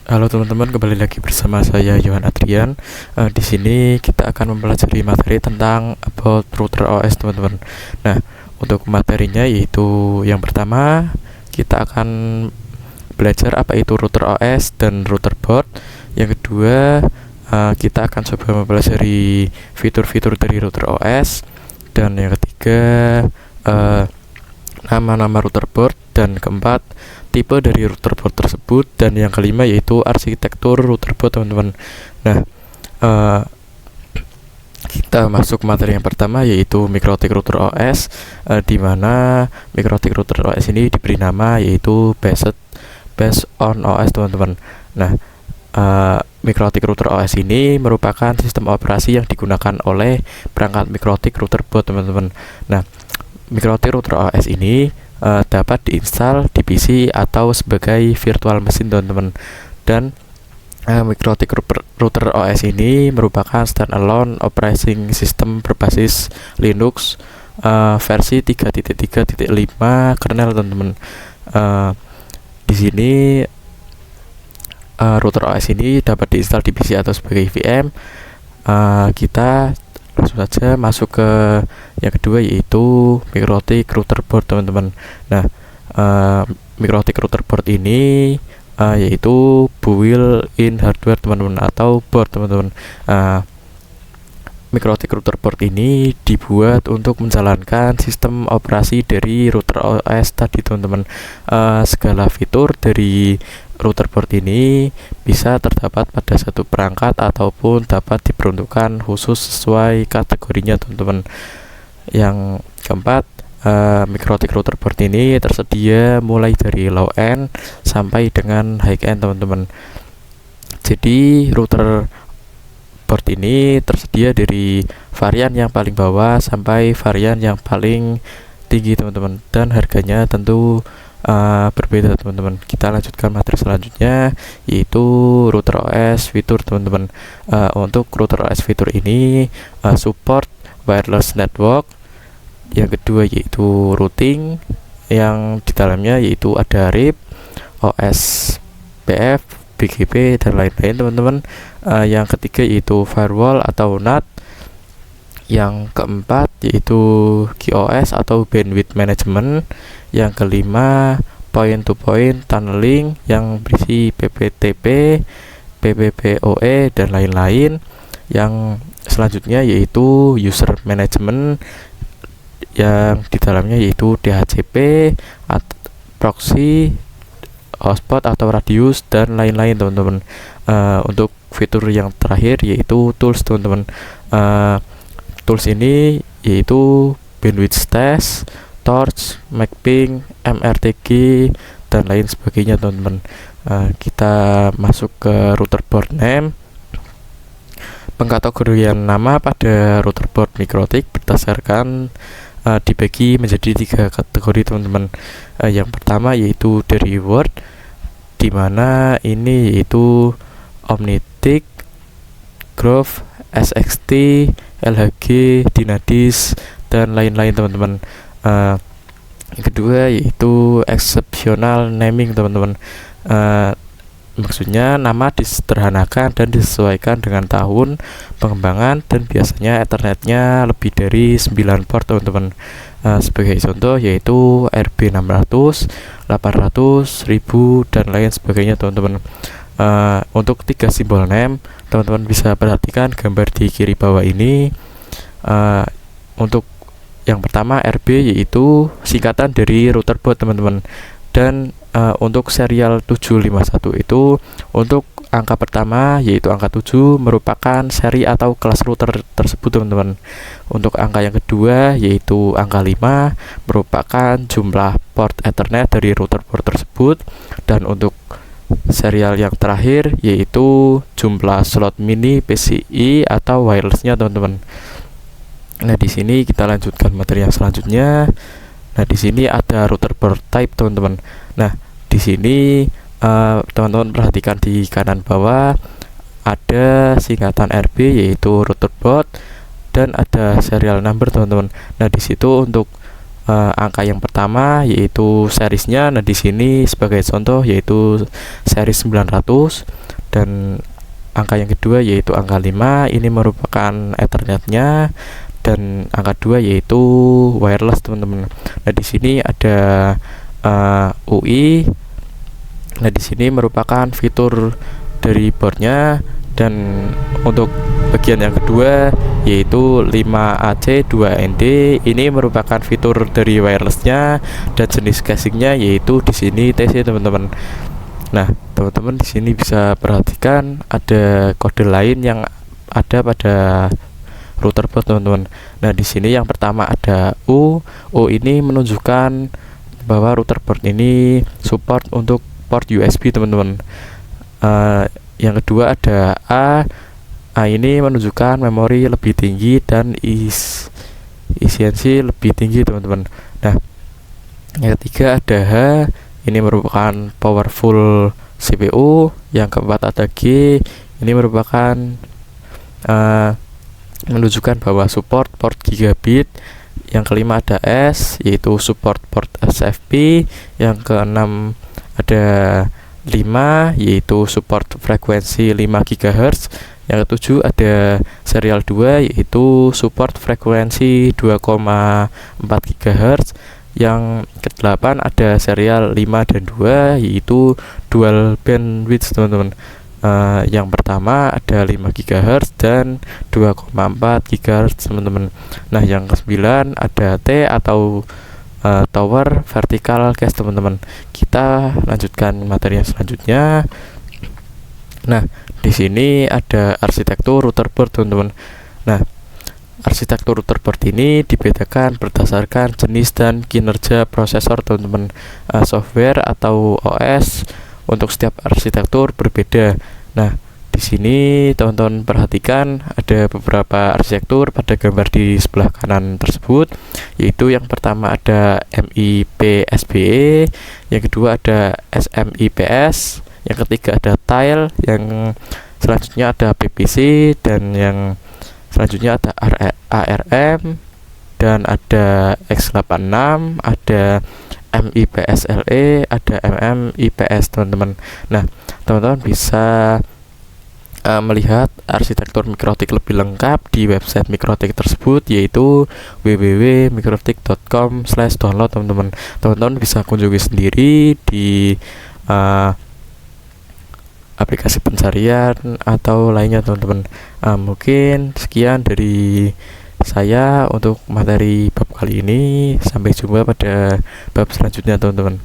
Halo teman-teman, kembali lagi bersama saya Yohan Adrian. Di sini kita akan mempelajari materi tentang about router OS, teman-teman. Nah, untuk materinya yaitu yang pertama kita akan belajar apa itu router OS dan router board. Yang kedua, kita akan coba mempelajari fitur-fitur dari router OS. Dan yang ketiga, nama-nama router board. Dan keempat, tipe dari router board tersebut. Dan yang kelima yaitu arsitektur router board, teman-teman. Nah, kita masuk materi yang pertama yaitu MikroTik Router OS, di mana MikroTik Router OS ini diberi nama yaitu based on OS, teman-teman. Nah, MikroTik Router OS ini merupakan sistem operasi yang digunakan oleh perangkat MikroTik Router Board, teman-teman. Nah, MikroTik Router OS ini dapat diinstal di PC atau sebagai virtual machine, teman-teman. Dan MikroTik Router OS ini merupakan standalone operating system berbasis Linux versi 3.3.5 kernel, teman-teman. Di sini router OS ini dapat diinstal di PC atau sebagai VM. Kita langsung saja masuk ke yang kedua yaitu MikroTik Router Board, teman-teman. Nah, MikroTik Router Board ini yaitu built-in hardware, teman-teman, atau board, teman-teman. MikroTik Router Board ini dibuat untuk menjalankan sistem operasi dari router OS tadi, teman-teman. Segala fitur dari router board ini bisa terdapat pada satu perangkat ataupun dapat diperuntukkan khusus sesuai kategorinya, teman-teman. Yang keempat, MikroTik Router Board ini tersedia mulai dari low end sampai dengan high end, teman-teman. Jadi router board ini tersedia dari varian yang paling bawah sampai varian yang paling tinggi, teman-teman, dan harganya tentu berbeda, teman-teman. Kita lanjutkan materi selanjutnya yaitu router OS fitur, teman-teman. Untuk router OS fitur ini support wireless network. Yang kedua yaitu routing, yang di dalamnya yaitu ada RIP, OSPF, BGP, dan lain-lain, teman-teman. Yang ketiga yaitu firewall atau NAT. Yang keempat yaitu QoS atau bandwidth management. Yang kelima point-to-point tunneling yang berisi PPTP, PPPoE, dan lain-lain. Yang selanjutnya yaitu user management, yang di dalamnya yaitu DHCP, proxy, hotspot atau radius, dan lain-lain, teman-teman. Untuk fitur yang terakhir yaitu tools, teman-teman. Tools ini yaitu bandwidth test, torch, mapping, MRTG, dan lain sebagainya, teman-teman. Kita masuk ke router board name. Pengkategorian nama pada router board MikroTik berdasarkan dibagi menjadi 3 kategori, teman-teman. Yang pertama yaitu dari word, di mana ini yaitu Omnitic, Grove, SXT, LHG, Dynadisk, dan lain-lain, teman-teman. Yang kedua yaitu exceptional naming, teman-teman. Maksudnya nama disederhanakan dan disesuaikan dengan tahun pengembangan, dan biasanya ethernetnya lebih dari 9 port, teman-teman. Sebagai contoh yaitu RB600, 800, 1000, dan lain sebagainya, teman-teman. Untuk 3 simbol name, teman-teman bisa perhatikan gambar di kiri bawah ini. Untuk yang pertama RB yaitu singkatan dari router board, teman-teman. Dan untuk serial 751 itu untuk angka pertama yaitu angka 7 merupakan seri atau kelas router tersebut, teman-teman. Untuk angka yang kedua yaitu angka 5 merupakan jumlah port Ethernet dari router board tersebut. Dan untuk serial yang terakhir yaitu jumlah slot mini PCI atau wirelessnya, teman-teman. Nah, di sini kita lanjutkan materi yang selanjutnya. Nah, di sini ada router board type, teman-teman. Nah, di sini teman-teman perhatikan di kanan bawah ada singkatan RB yaitu router board, dan ada serial number, teman-teman. Nah, di situ untuk angka yang pertama yaitu seriesnya. Nah, di sini sebagai contoh yaitu seri 900. dan angka yang kedua yaitu angka 5, ini merupakan Ethernetnya, dan angka 2 yaitu wireless teman-teman. Nah di sini ada UI. Nah di sini merupakan fitur dari boardnya, dan untuk bagian yang kedua yaitu 5AC2ND, ini merupakan fitur dari wirelessnya, dan jenis casingnya yaitu di sini TC teman-teman. Nah teman-teman di sini bisa perhatikan ada kode lain yang ada pada router board teman-teman. Nah di sini yang pertama ada U ini menunjukkan bahwa router board ini support untuk port USB teman-teman. Yang kedua ada A ini menunjukkan memori lebih tinggi dan efisiensi lebih tinggi teman-teman. Nah yang ketiga ada H, ini merupakan powerful CPU. Yang keempat ada G, ini merupakan menunjukkan bahwa support port gigabit. Yang kelima ada S, yaitu support port SFP. Yang keenam ada 5, yaitu support frekuensi 5 GHz. Yang ketujuh ada serial 2, yaitu support frekuensi 2,4 GHz. Yang ke-8 ada serial 5 dan 2, yaitu dual bandwidth teman-teman. Yang pertama ada 5 GHz dan 2,4 GHz teman-teman. Nah yang ke-9 ada T atau tower vertical case teman-teman. Kita lanjutkan materi yang selanjutnya. Nah di sini ada arsitektur router board teman-teman. Nah arsitektur router board ini dibedakan berdasarkan jenis dan kinerja prosesor teman-teman. Software atau OS untuk setiap arsitektur berbeda. Nah di sini teman-teman perhatikan ada beberapa arsitektur pada gambar di sebelah kanan tersebut, yaitu yang pertama ada MIPSBE, yang kedua ada SMIPS, yang ketiga ada Tile, yang selanjutnya ada PPC, dan yang selanjutnya ada ARM, dan ada X86, ada MIPSLE, ada MMIPS teman-teman. Nah teman-teman bisa melihat arsitektur Mikrotik lebih lengkap di website Mikrotik tersebut, yaitu www.mikrotik.com/download teman-teman. Teman-teman bisa kunjungi sendiri di aplikasi pencarian atau lainnya teman-teman. Mungkin sekian dari saya untuk materi bab kali ini. Sampai jumpa pada bab selanjutnya teman-teman.